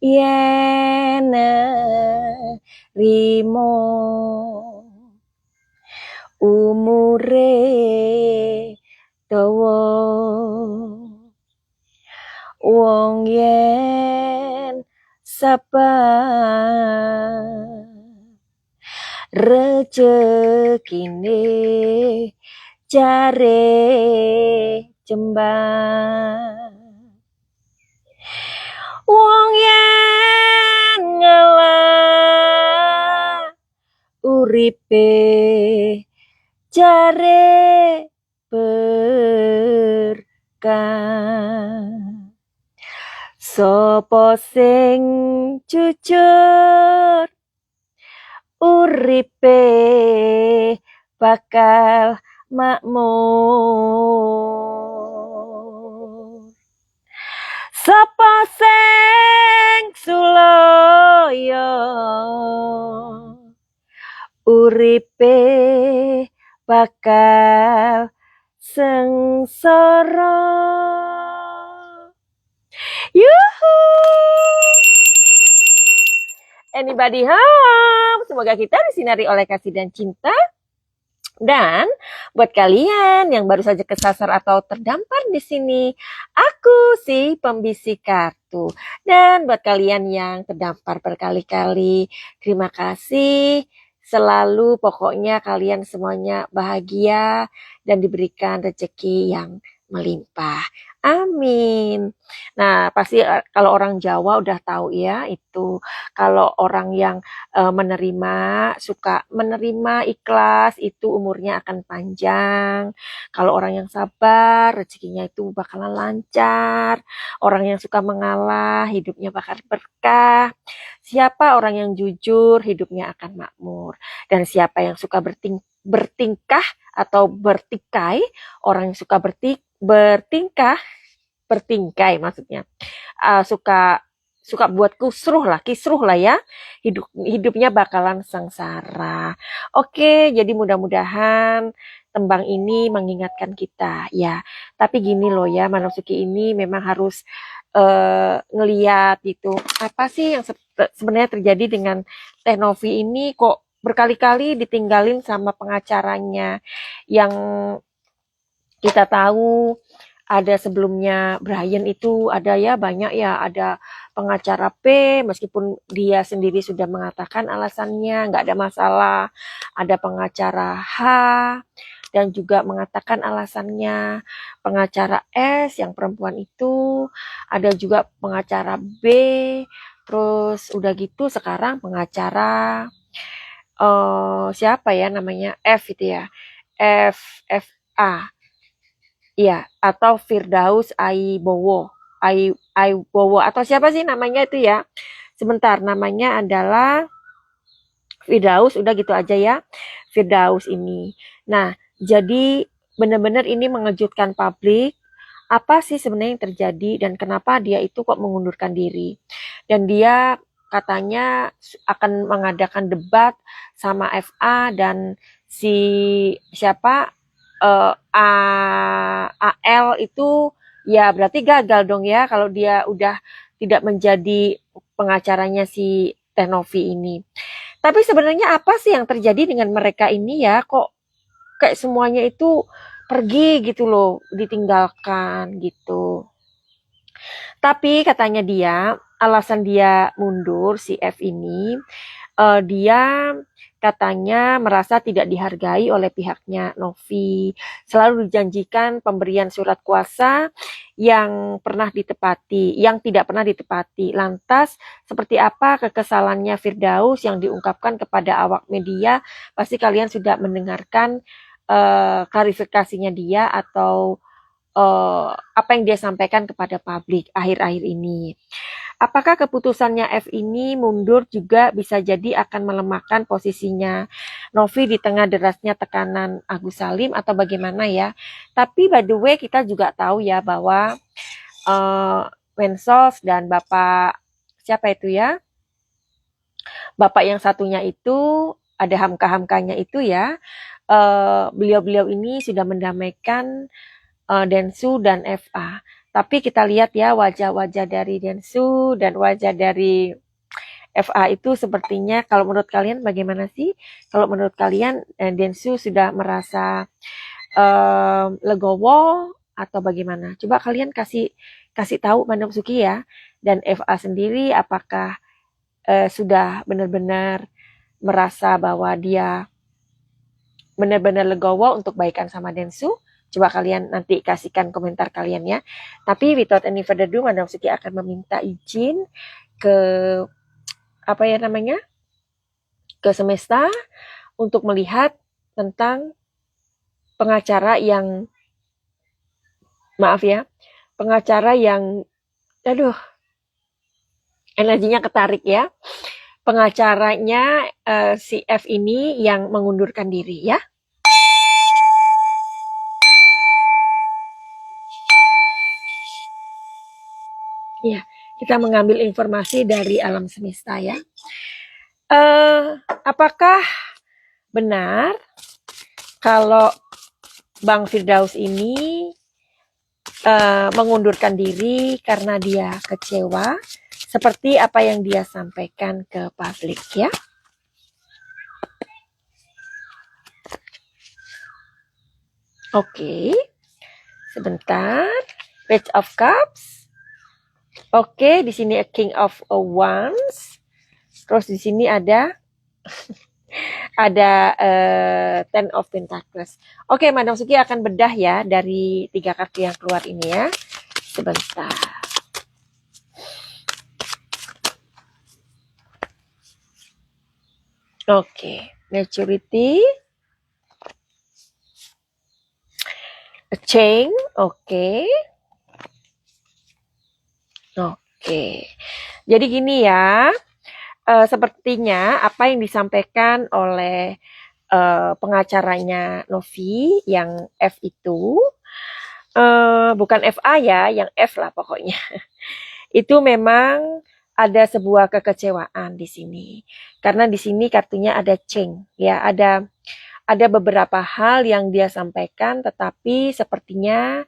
yen nerimo umure dawa wong yen sabar rezekine jare jembar wong yen ngalah uripe jare berkah sapa sing jujur uripe bakal makmur sapa sing sulaya uripe bakal sengsara. Yuhu. Anybody home? Semoga kita disinari oleh kasih dan cinta. Dan buat kalian yang baru saja kesasar atau terdampar di sini, aku si pembisik kartu. Dan buat kalian yang terdampar berkali-kali, terima kasih. Selalu pokoknya kalian semuanya bahagia dan diberikan rezeki yang melimpah. Amin. Nah, pasti kalau orang Jawa udah tahu ya itu. Kalau orang yang menerima, suka menerima ikhlas itu umurnya akan panjang. Kalau orang yang sabar, rezekinya itu bakalan lancar. Orang yang suka mengalah, hidupnya bakal berkah. Siapa orang yang jujur, hidupnya akan makmur. Dan siapa yang suka bertingkah atau bertikai, orang yang suka bertingkah, bertingkai maksudnya, suka buat kisruh lah ya, hidupnya bakalan sengsara. Oke, jadi mudah-mudahan tembang ini mengingatkan kita ya. Tapi gini loh ya, Manosuki ini memang harus ngeliat gitu. Apa sih yang sebenarnya terjadi dengan Teh Novi ini, kok berkali-kali ditinggalin sama pengacaranya yang kita tahu ada sebelumnya Brian itu ada ya banyak ya, ada pengacara P meskipun dia sendiri sudah mengatakan alasannya nggak ada masalah, ada pengacara H dan juga mengatakan alasannya, pengacara S yang perempuan itu, ada juga pengacara B, terus udah gitu sekarang pengacara siapa ya namanya F itu ya, FA. Iya, atau Firdaus Aibowo atau siapa sih namanya itu ya? Sebentar, namanya adalah Firdaus, udah gitu aja ya. Firdaus ini. Nah, jadi benar-benar ini mengejutkan publik. Apa sih sebenarnya yang terjadi dan kenapa dia itu kok mengundurkan diri? Dan dia katanya akan mengadakan debat sama FA dan si siapa AL itu ya berarti gagal dong ya kalau dia udah tidak menjadi pengacaranya si Teh Novi ini. Tapi sebenarnya apa sih yang terjadi dengan mereka ini ya? Kok kayak semuanya itu pergi gitu loh, ditinggalkan gitu. Tapi katanya dia, alasan dia mundur si F ini, dia katanya merasa tidak dihargai oleh pihaknya Novi. Selalu dijanjikan pemberian surat kuasa yang tidak pernah ditepati. Lantas seperti apa kekesalannya Firdaus yang diungkapkan kepada awak media? Pasti kalian sudah mendengarkan klarifikasinya dia atau apa yang dia sampaikan kepada publik akhir-akhir ini. Apakah keputusannya F ini mundur juga bisa jadi akan melemahkan posisinya Novi di tengah derasnya tekanan Agus Salim atau bagaimana ya? Tapi by the way kita juga tahu ya bahwa Mensos dan Bapak siapa itu ya? Bapak yang satunya itu ada hamka-hamkanya itu ya. Beliau-beliau ini sudah mendamaikan Densu dan FA. Tapi kita lihat ya wajah-wajah dari Densu dan wajah dari FA itu sepertinya, kalau menurut kalian bagaimana sih? Kalau menurut kalian Densu sudah merasa legowo atau bagaimana? Coba kalian kasih kasih tahu Mandam Suki ya. Dan FA sendiri apakah sudah benar-benar merasa bahwa dia benar-benar legowo untuk baikan sama Densu? Coba kalian nanti kasihkan komentar kalian ya. Tapi without any further ado, Mandam Suki akan meminta izin ke apa ya namanya, ke semesta untuk melihat tentang pengacara yang, maaf ya, pengacara yang, aduh, energinya ketarik ya. Pengacaranya si F ini yang mengundurkan diri ya. Ya, kita mengambil informasi dari alam semesta ya. Apakah benar kalau Bang Firdaus ini mengundurkan diri karena dia kecewa seperti apa yang dia sampaikan ke publik ya? Oke, sebentar. Page of Cups. Oke, di sini a King of Wands. Terus di sini ada Ten of Pentacles. Oke, Madam Suki akan bedah ya dari 3 kartu yang keluar ini ya. Sebentar. Oke, maturity. A chain, oke. Oke. Jadi gini ya. Sepertinya apa yang disampaikan oleh pengacaranya Novi yang F itu, bukan FA ya, yang F lah pokoknya. Itu memang ada sebuah kekecewaan di sini. Karena di sini kartunya ada Cheng, ya, ada beberapa hal yang dia sampaikan tetapi sepertinya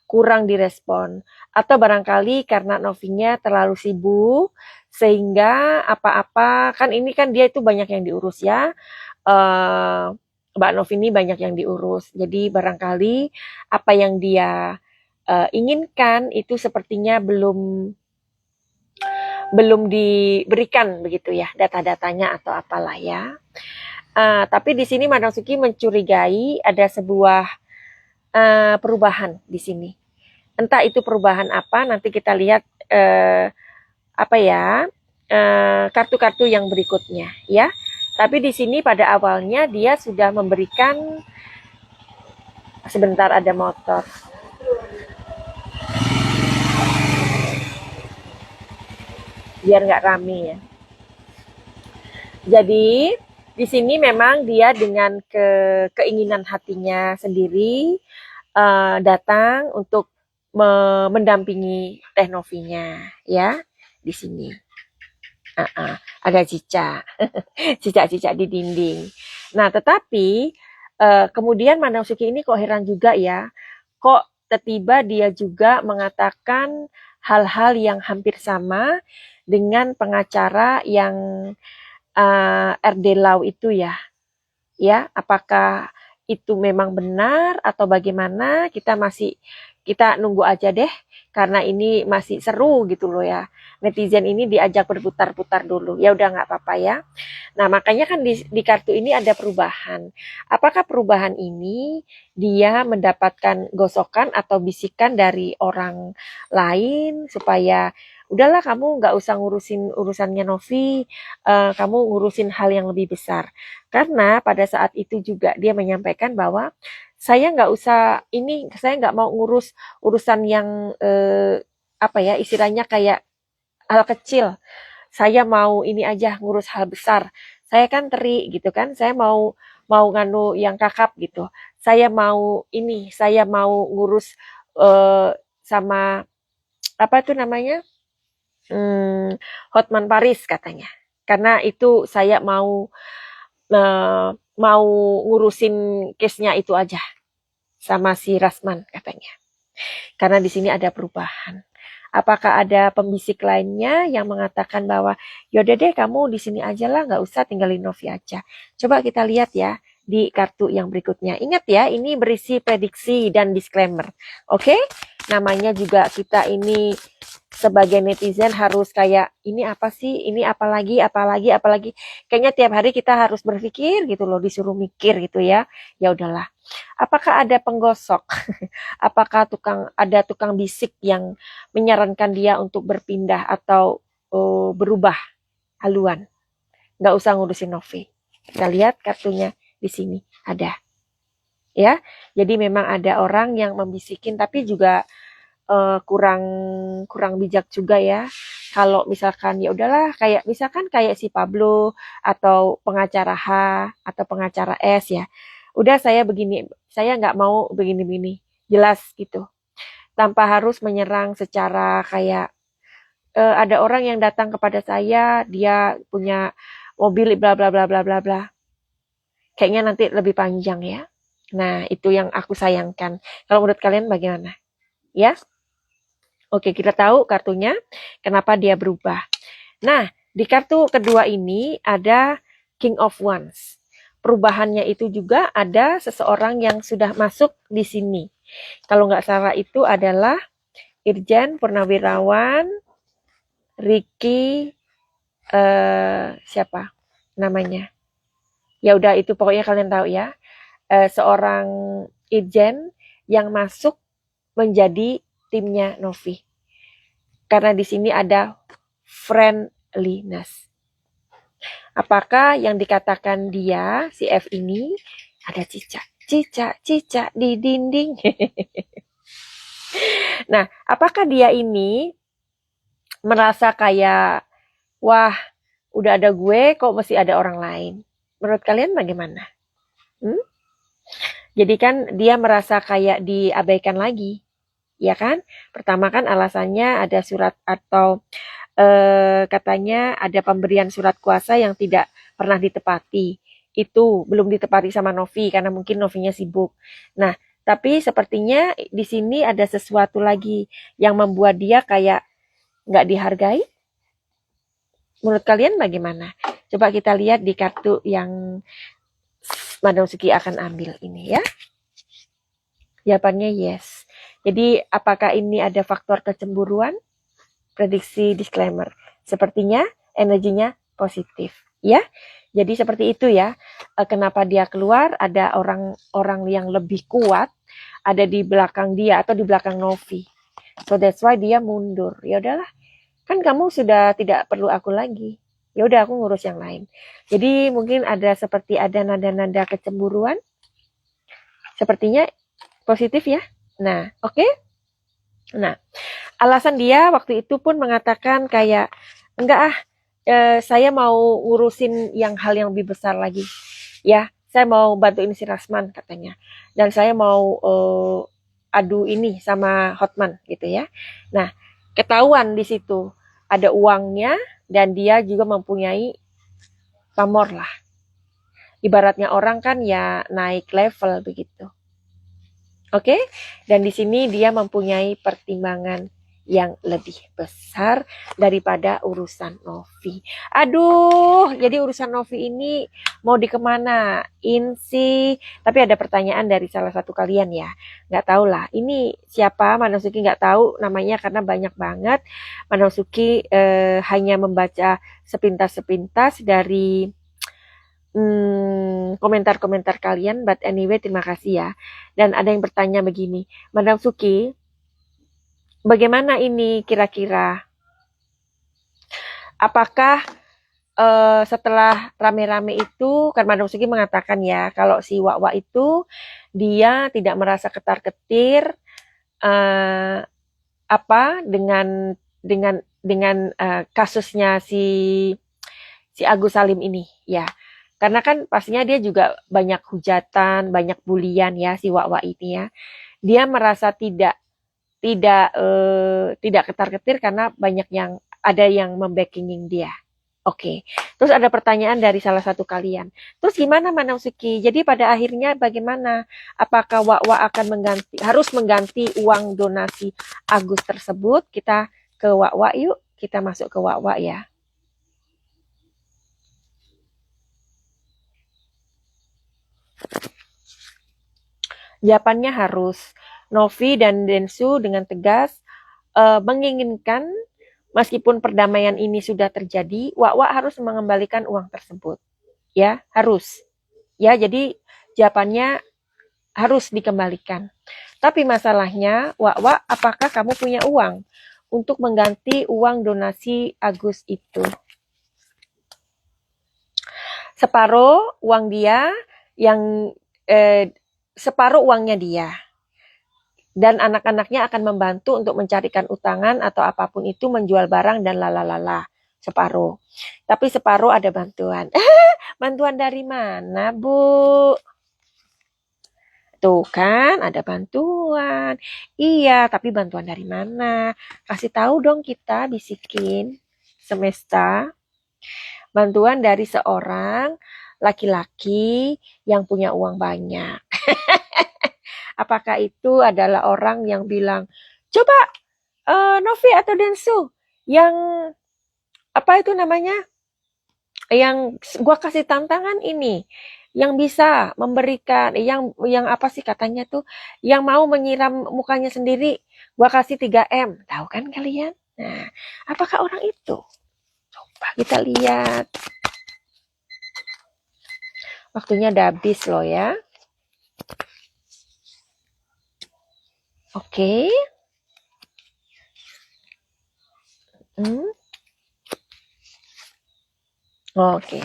kurang direspon. Atau barangkali karena Novinya terlalu sibuk sehingga apa-apa, kan ini kan dia itu banyak yang diurus ya. Mbak Novi ini banyak yang diurus. Jadi barangkali apa yang dia inginkan itu sepertinya belum diberikan begitu ya, data-datanya atau apalah ya. Tapi di sini Madam Suki mencurigai ada sebuah perubahan di sini. Entah itu perubahan apa, nanti kita lihat apa ya, kartu-kartu yang berikutnya ya. Tapi di sini pada awalnya dia sudah memberikan, sebentar ada motor. Biar nggak rame ya. Jadi di sini memang dia dengan keinginan hatinya sendiri datang untuk mendampingi Teh Novinya ya di sini. Ada cicak di dinding. Nah, tetapi kemudian Mandang Suki ini kok heran juga ya, kok tiba-tiba dia juga mengatakan hal-hal yang hampir sama dengan pengacara yang RD Lau itu ya. Ya, apakah itu memang benar atau bagaimana? Kita nunggu aja deh, karena ini masih seru gitu loh ya. Netizen ini diajak berputar-putar dulu. Ya udah nggak apa-apa ya. Nah, makanya kan di kartu ini ada perubahan. Apakah perubahan ini dia mendapatkan gosokan atau bisikan dari orang lain supaya udahlah kamu nggak usah ngurusin urusannya Novi, kamu ngurusin hal yang lebih besar. Karena pada saat itu juga dia menyampaikan bahwa saya nggak usah ini, saya nggak mau ngurus urusan yang apa ya istilahnya kayak hal kecil. Saya mau ini aja ngurus hal besar. Saya kan teri gitu kan. Saya mau nganu yang kakap gitu. Saya mau ini, saya mau ngurus sama apa itu namanya? Hotman Paris katanya. Karena itu saya mau ngurusin case-nya itu aja sama si Rasman katanya. Karena di sini ada perubahan. Apakah ada pembisik lainnya yang mengatakan bahwa yaudah deh kamu di sini aja lah, nggak usah tinggalin Novi aja. Coba kita lihat ya di kartu yang berikutnya. Ingat ya, ini berisi prediksi dan disclaimer. Oke? Namanya juga kita ini sebagai netizen harus kayak ini apa sih, ini apalagi, apalagi, apalagi. Kayaknya tiap hari kita harus berpikir gitu loh, disuruh mikir gitu ya. Ya udahlah. Apakah ada penggosok? Apakah ada tukang bisik yang menyarankan dia untuk berpindah atau berubah haluan? Nggak usah ngurusin Novi. Kita lihat kartunya di sini ada. Ya, jadi memang ada orang yang membisikin, tapi juga kurang kurang bijak juga ya. Kalau misalkan ya udahlah kayak misalkan kayak si Pablo atau pengacara H atau pengacara S ya. Udah saya begini, saya nggak mau begini-begini. Jelas gitu. Tanpa harus menyerang secara kayak ada orang yang datang kepada saya, dia punya mobil bla bla bla bla bla bla. Kayaknya nanti lebih panjang ya. Nah, itu yang aku sayangkan. Kalau menurut kalian bagaimana? Ya? Oke, kita tahu kartunya kenapa dia berubah. Nah, di kartu kedua ini ada King of Wands. Perubahannya itu juga ada seseorang yang sudah masuk di sini. Kalau nggak salah itu adalah Irjen Purnawirawan Ricky siapa namanya? Ya udah itu pokoknya kalian tahu ya. Seorang Irjen yang masuk menjadi timnya Novi. Karena di sini ada friendliness. Apakah yang dikatakan dia, si F ini, ada cicak di dinding? Nah, apakah dia ini merasa kayak, wah, udah ada gue, kok masih ada orang lain? Menurut kalian bagaimana? Jadi kan dia merasa kayak diabaikan lagi, ya kan? Pertama kan alasannya ada surat atau katanya ada pemberian surat kuasa yang tidak pernah ditepati. Itu belum ditepati sama Novi karena mungkin Novinya sibuk. Nah, tapi sepertinya di sini ada sesuatu lagi yang membuat dia kayak nggak dihargai. Menurut kalian bagaimana? Coba kita lihat di kartu yang Madam Suki akan ambil ini ya. Jawabannya yes. Jadi apakah ini ada faktor kecemburuan? Prediksi disclaimer. Sepertinya energinya positif, ya. Jadi seperti itu ya. Kenapa dia keluar? Ada orang-orang yang lebih kuat ada di belakang dia atau di belakang Novi. So that's why dia mundur. Ya udahlah. Kan kamu sudah tidak perlu aku lagi. Ya udah aku ngurus yang lain. Jadi mungkin seperti ada nada-nada kecemburuan. Sepertinya positif ya. Nah, oke. Nah, alasan dia waktu itu pun mengatakan kayak enggak saya mau ngurusin hal yang lebih besar lagi. Ya, saya mau bantuin si Rasman katanya. Dan saya mau adu ini sama Hotman gitu ya. Nah, ketahuan di situ ada uangnya dan dia juga mempunyai pamor lah. Ibaratnya orang kan ya naik level begitu. Oke? Dan di sini dia mempunyai pertimbangan yang lebih besar daripada urusan Novi. Aduh, jadi urusan Novi ini mau dikemanain sih? Tapi ada pertanyaan dari salah satu kalian ya. Nggak tahu lah, ini siapa? Manosuki nggak tahu namanya karena banyak banget. Manosuki hanya membaca sepintas-sepintas dari komentar-komentar kalian, but anyway terima kasih ya. Dan ada yang bertanya begini, Madam Suki, bagaimana ini kira-kira? Apakah setelah rame-rame itu, kan Madam Suki mengatakan ya, kalau si Wak itu dia tidak merasa ketar-ketir dengan kasusnya si Agus Salim ini ya. Karena kan pastinya dia juga banyak hujatan, banyak bulian ya si Wak ini ya. Dia merasa tidak ketar-ketir karena banyak ada yang membacking dia. Oke, terus ada pertanyaan dari salah satu kalian. Terus gimana Manang Suki? Jadi pada akhirnya bagaimana? Apakah Wak akan harus mengganti uang donasi Agus tersebut? Kita ke Wak yuk, kita masuk ke Wak ya. Jawabannya harus. Novi dan Densu dengan tegas menginginkan meskipun perdamaian ini sudah terjadi, Wak harus mengembalikan uang tersebut. Ya, harus. Ya, jadi jawabannya harus dikembalikan. Tapi masalahnya, Wak, apakah kamu punya uang untuk mengganti uang donasi Agus itu? Separuh uang dia, yang separuh uangnya dia. Dan anak-anaknya akan membantu untuk mencarikan utangan atau apapun itu, menjual barang dan lalalala. Separuh. Tapi separuh ada bantuan. Bantuan dari mana, Bu? Tuh kan, ada bantuan. Iya, tapi bantuan dari mana? Kasih tahu dong kita, bisikin. Semesta. Bantuan dari seorang laki-laki yang punya uang banyak. Apakah itu adalah orang yang bilang, coba Novi atau Densu, yang apa itu namanya, yang gua kasih tantangan ini, yang bisa memberikan, yang apa sih katanya tuh, yang mau menyiram mukanya sendiri, gua kasih 3M, tahu kan kalian? Nah, apakah orang itu? Coba kita lihat. Waktunya udah habis loh ya. Oke. Oke.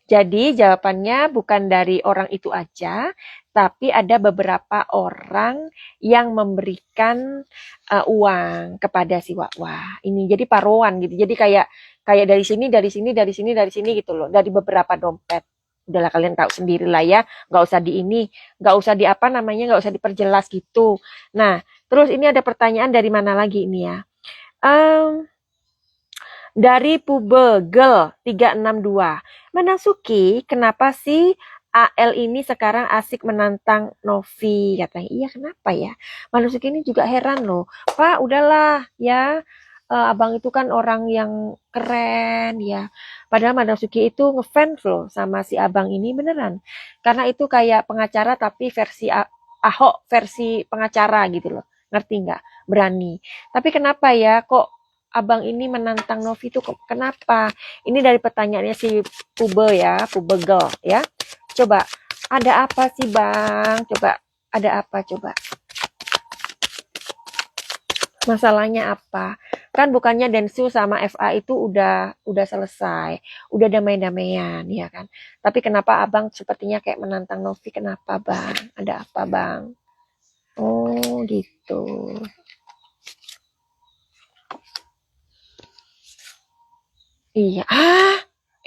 Jadi jawabannya bukan dari orang itu aja, tapi ada beberapa orang yang memberikan uang kepada si Wak. Ini jadi paruan gitu. Jadi kayak dari sini, dari sini, dari sini, dari sini gitu loh. Dari beberapa dompet. Udahlah kalian tahu sendiri lah ya. Nggak usah di ini, nggak usah di apa namanya, nggak usah diperjelas gitu. Nah, terus ini ada pertanyaan dari mana lagi ini ya? Dari Pubegel 362. Manasuki, kenapa sih AL ini sekarang asik menantang Novi? Katanya, iya kenapa ya? Manasuki ini juga heran loh. Pak, udahlah ya. Abang itu kan orang yang keren ya. Padahal Manasuki itu ngefans loh sama si abang ini beneran. Karena itu kayak pengacara tapi versi Ahok versi pengacara gitu loh. Ngerti nggak? Berani. Tapi kenapa ya kok abang ini menantang Novi itu kenapa? Ini dari pertanyaannya si Pubegel ya. Coba, ada apa sih Bang? Coba, ada apa coba? Masalahnya apa? Kan bukannya Densu sama FA itu udah selesai, udah damai-damaian ya kan. Tapi kenapa Abang sepertinya kayak menantang Novi? Kenapa Bang? Ada apa Bang? Oh gitu. Iya.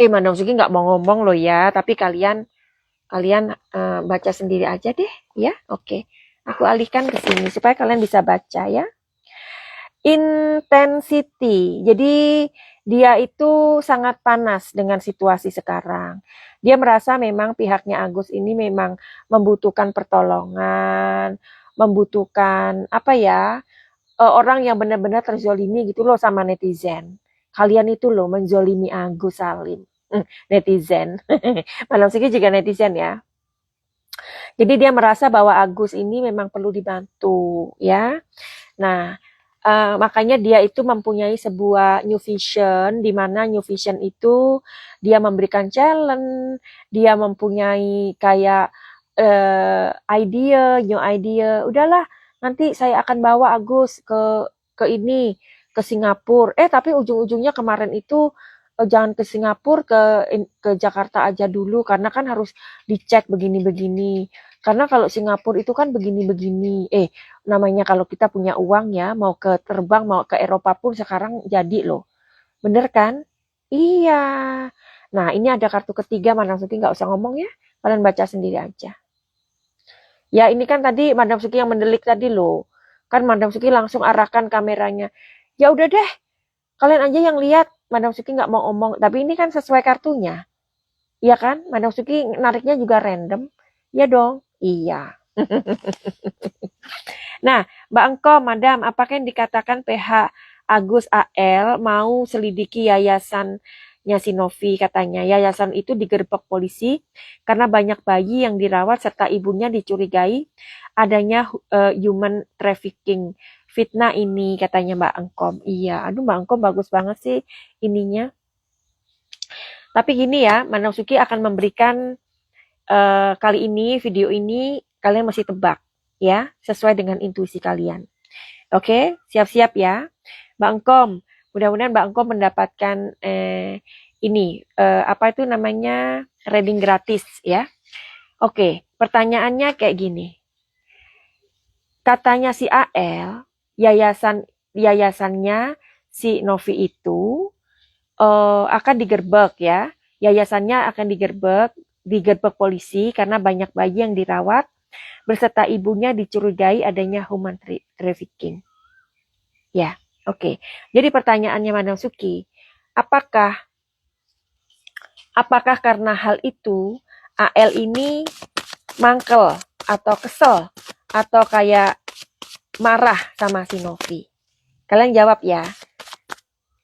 Madam Sugi nggak mau ngomong loh ya, tapi kalian baca sendiri aja deh ya. Oke. Aku alihkan ke sini supaya kalian bisa baca ya. Intensity. Jadi dia itu sangat panas dengan situasi sekarang. Dia merasa memang pihaknya Agus ini memang membutuhkan pertolongan, membutuhkan apa ya, orang yang benar-benar terzolimi gitu loh sama netizen. Kalian itu loh menzolimi Agus Salim. Netizen. Malam Siki juga netizen ya. Jadi dia merasa bahwa Agus ini memang perlu dibantu ya. Nah, makanya dia itu mempunyai sebuah new vision, di mana new vision itu dia memberikan challenge, dia mempunyai kayak new idea. Udahlah, nanti saya akan bawa Agus ke ini, ke Singapura. Tapi ujung-ujungnya kemarin itu jangan ke Singapura, ke Jakarta aja dulu karena kan harus dicek begini-begini. Karena kalau Singapura itu kan begini-begini. Namanya kalau kita punya uang ya, mau ke terbang, mau ke Eropa pun sekarang jadi loh. Bener kan? Iya. Nah, ini ada kartu ketiga, Madam Suki nggak usah ngomong ya. Kalian baca sendiri aja. Ya, ini kan tadi Madam Suki yang mendelik tadi loh. Kan Madam Suki langsung arahkan kameranya. Ya udah deh, kalian aja yang lihat. Madam Suki nggak mau ngomong, tapi ini kan sesuai kartunya. Iya kan? Madam Suki nariknya juga random. Iya dong? Iya. Nah, Mbak Engko, Madam, apakah yang dikatakan PH Agus AL mau selidiki yayasannya si Novi katanya. Yayasan itu digerebek polisi karena banyak bayi yang dirawat serta ibunya dicurigai adanya human trafficking. Fitnah ini katanya Mbak Engkom. Iya, aduh Mbak Engkom bagus banget sih ininya. Tapi gini ya, Manasuki akan memberikan kali ini video ini kalian masih tebak ya, sesuai dengan intuisi kalian. Oke, siap-siap ya. Mbak Engkom, mudah-mudahan Mbak Engkom mendapatkan ini apa itu namanya reading gratis ya. Oke, pertanyaannya kayak gini. Katanya si AL, yayasannya si Novi itu akan digerebek ya. Yayasannya akan digerebek polisi karena banyak bayi yang dirawat berserta ibunya dicurigai adanya human trafficking. Ya, oke. Jadi pertanyaannya Madam Suki, apakah karena hal itu AL ini mangkel atau kesel atau kayak marah sama si Novi? Kalian jawab ya.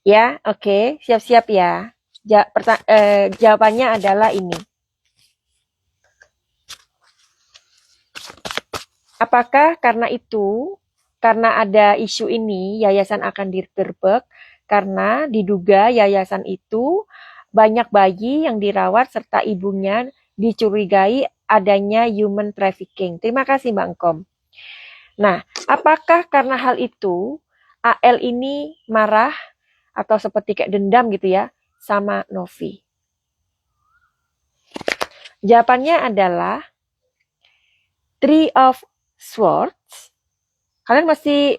Ya, oke. Siap-siap ya. Jawabannya adalah ini. Apakah karena itu, karena ada isu ini, yayasan akan digerebek karena diduga yayasan itu banyak bayi yang dirawat serta ibunya dicurigai adanya human trafficking. Terima kasih Mbak Engkom. Nah, apakah karena hal itu AL ini marah atau seperti kayak dendam gitu ya sama Novi? Jawabannya adalah Three of Swords. Kalian masih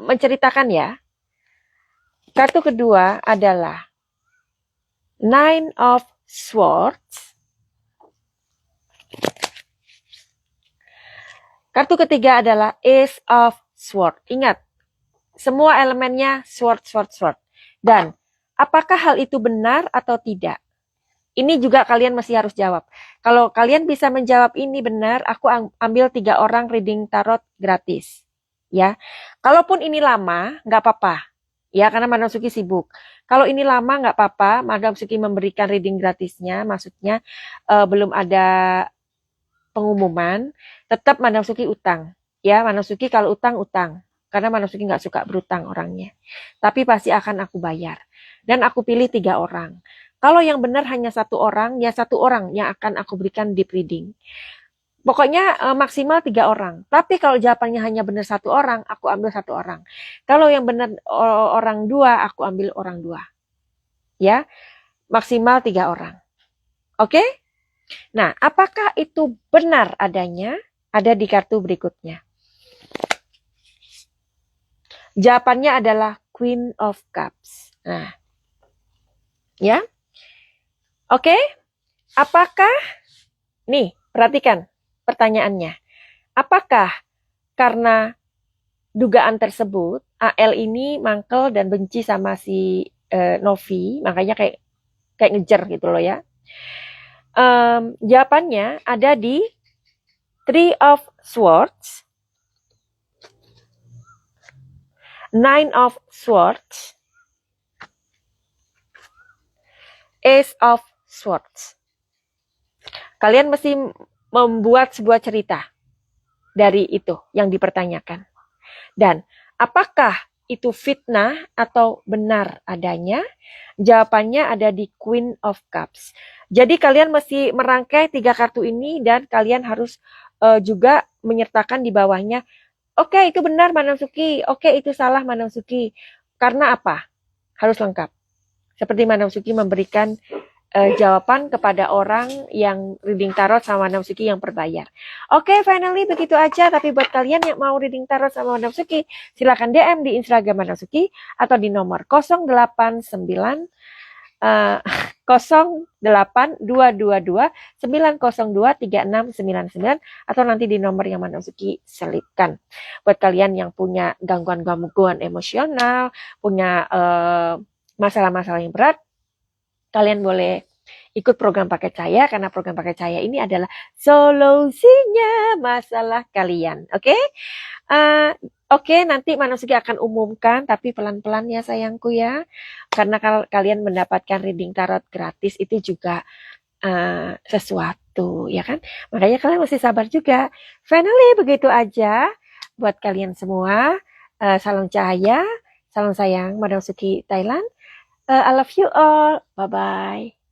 menceritakan ya. Kartu kedua adalah Nine of Swords. Kartu ketiga adalah Ace of Swords. Ingat, semua elemennya sword. Dan apakah hal itu benar atau tidak? Ini juga kalian masih harus jawab. Kalau kalian bisa menjawab ini benar, aku ambil 3 orang reading tarot gratis. Ya, kalaupun ini lama, nggak apa-apa. Ya, karena Madam Suki sibuk. Kalau ini lama nggak apa-apa, Madam Suki memberikan reading gratisnya, maksudnya belum ada pengumuman, tetap Madam Suki utang. Ya, Madam Suki kalau utang, karena Madam Suki nggak suka berutang orangnya. Tapi pasti akan aku bayar. Dan aku pilih 3 orang. Kalau yang benar hanya 1 orang, ya 1 orang yang akan aku berikan deep reading. Pokoknya maksimal 3 orang. Tapi kalau jawabannya hanya benar 1 orang, aku ambil 1 orang. Kalau yang benar orang 2, aku ambil orang 2. Ya, maksimal 3 orang. Oke? Nah, apakah itu benar adanya? Ada di kartu berikutnya. Jawabannya adalah Queen of Cups. Nah, ya. Oke, apakah, nih perhatikan pertanyaannya. Apakah karena dugaan tersebut, AL ini mangkel dan benci sama si Novi, makanya kayak ngejar gitu loh ya. Jawabannya ada di Three of Swords, Nine of Swords, Ace of Swords. Kalian mesti membuat sebuah cerita dari itu yang dipertanyakan. Dan apakah itu fitnah atau benar adanya? Jawabannya ada di Queen of Cups. Jadi kalian mesti merangkai 3 kartu ini dan kalian harus juga menyertakan di bawahnya. Oke, itu benar Madam Suki. Oke, itu salah Madam Suki. Karena apa? Harus lengkap. Seperti Madam Suki memberikan jawaban kepada orang yang reading tarot sama Madam Suki yang berbayar. Oke, finally begitu aja. Tapi buat kalian yang mau reading tarot sama Madam Suki, silakan DM di Instagram Madam Suki atau di nomor 089 08222 902 3699 atau nanti di nomor yang Madam Suki selipkan. Buat kalian yang punya gangguan emosional, punya masalah-masalah yang berat, kalian boleh ikut program paket saya, karena program paket saya ini adalah solusinya masalah kalian. Oke? Oke, nanti Manusugi akan umumkan, tapi pelan-pelan ya sayangku ya. Karena kalau kalian mendapatkan reading tarot gratis itu juga sesuatu, ya kan? Makanya kalian mesti sabar juga. Finally, begitu aja buat kalian semua. Salam cahaya, salam sayang, Madam Suki Thailand. I love you all. Bye-bye.